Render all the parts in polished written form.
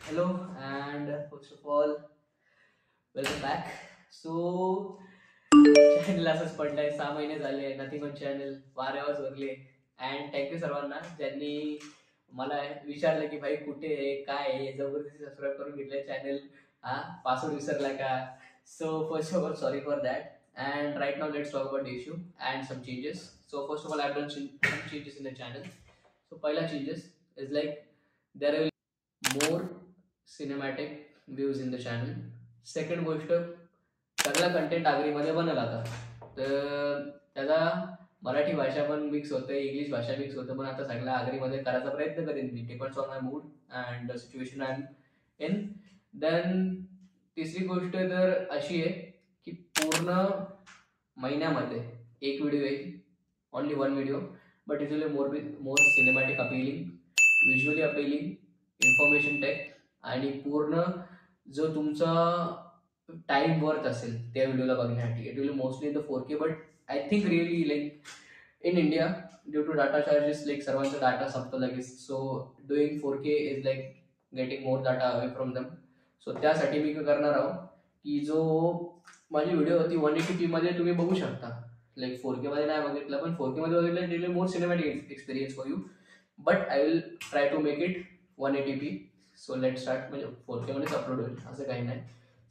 Hello, and first of all, welcome back. So, channel असंच पडलंय, 6 महिने झाले, नथिंग ऑन चॅनल, वाऱ्यावर सोडले. अँड थँक्यू सर्वांना ज्यांनी मला विचारलं की भाई कुठे आहे, काय आहे, जबरदस्ती सबस्क्राईब करून घेतलंय चॅनल. हा, पासवर्ड विसरला का? So first of all sorry for that. And right now let's talk about the issue and some changes. So first of all, I've done some changes in the channel. So पहिला changes is like there will more cinematic views in the channel. Second गोष्ट, सगळा content आगरीमध्ये बनल आता. तर त्याचा मराठी भाषा पण mix होते, इंग्लिश भाषा मिक्स होतं, पण आता सगळ्या आगरीमध्ये करायचा प्रयत्न करेन मी. Depends on my mood and the situation I am in. Then तिसरी गोष्ट तर अशी आहे की पूर्ण महिन्यामध्ये एक व्हिडिओ येईल, only one video, but it will more cinematic appealing, visually appealing, information take, आणि पूर्ण जो तुमचा टाइम वर्थ असेल त्या व्हिडिओला बघण्यासाठी. It will mostly in the 4K, but I think really like in India due to data charges like सर्वांचा data संपतो लगेच. So doing 4K is like getting more data away from them. सो त्यासाठी मी काय करणार आहोत की जो माझी व्हिडिओ होती 180p मध्ये तुम्ही बघू शकता, लाईक 4K मध्ये नाही बघितलं, पण 4K मध्ये बघितलं it will more cinematic experience for you. But I will try to make it 180p. So let start. म्हणजे 4K मध्येच अपलोड होईल असं काही नाही.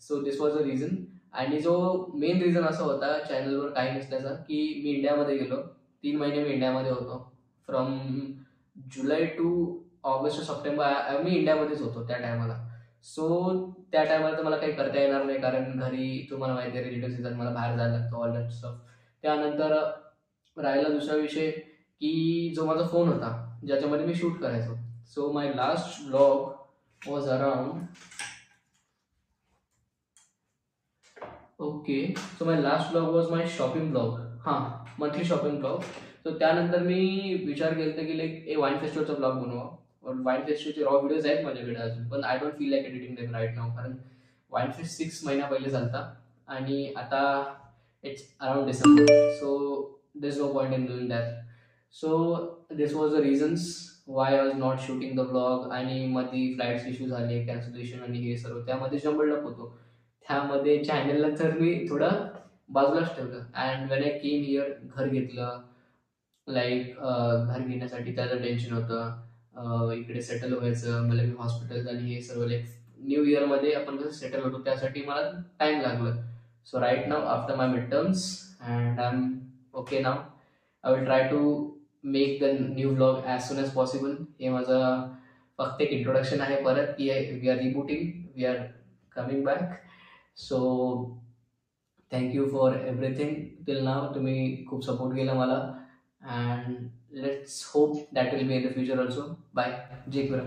So this was the reason. आणि जो मेन रिझन असा होता चॅनलवर काही नसल्याचा की मी इंडियामध्ये गेलो. 3 महिने मी इंडियामध्ये होतो. From July to August September मी इंडियामध्येच होतो त्या टायमाला. सो त्या टायमाला तर मला काही करता येणार नाही, कारण घरी तुम्हाला माहिती आहे रिलेटिव्ह येतात, मला बाहेर जायला लागतं, ऑल दॅट स्टफ. त्यानंतर राहिला दुसरा विषय की जो माझा फोन होता ज्याच्यामध्ये मी शूट करायचो. So my last blog was around okay. So my last blog was my shopping blog. हां, मंथली शॉपिंग ब्लॉग. सो त्यानंतर मी विचार केला की लाईक ए वाईन फेस्टिवलचा ब्लॉग बनवा. वाईन फेस्टिवलचे रॉ व्हिडिओज आहेत माझ्याकडे अजून, पण I don't feel like editing them right now, कारण वाईन फेस्ट 6 महिना पहिले झालता आणि आता it's around December. So there is no point in doing that. So this was the reasons why I was not shooting the blog. आणि मध्ये flights issue झाले, cancellation आणि हे सर्व, त्यामध्ये जंबल्ड अप होतो. त्यामध्ये चॅनलला तर मी थोडं बाजूलाच ठेवलं. And when I came here, घर घेतलं, लाईक घर घेण्यासाठी त्याचं टेन्शन होतं. इकडे सेटल व्हायचं मला, मी हॉस्पिटल आणि हे सर्व लाईक न्यू इयरमध्ये आपण कसं सेटल होतो त्यासाठी मला टाईम लागलं. So right now after my mid terms and I am okay now. I will try to make the new blog as soon as possible. हे माझं फक्त एक इंट्रोडक्शन आहे परत की we are rebooting, we are coming back. So thank you for everything till now. तुम्ही खूप support केला मला, and let's hope that will be in the future also. Bye. जय गुरु.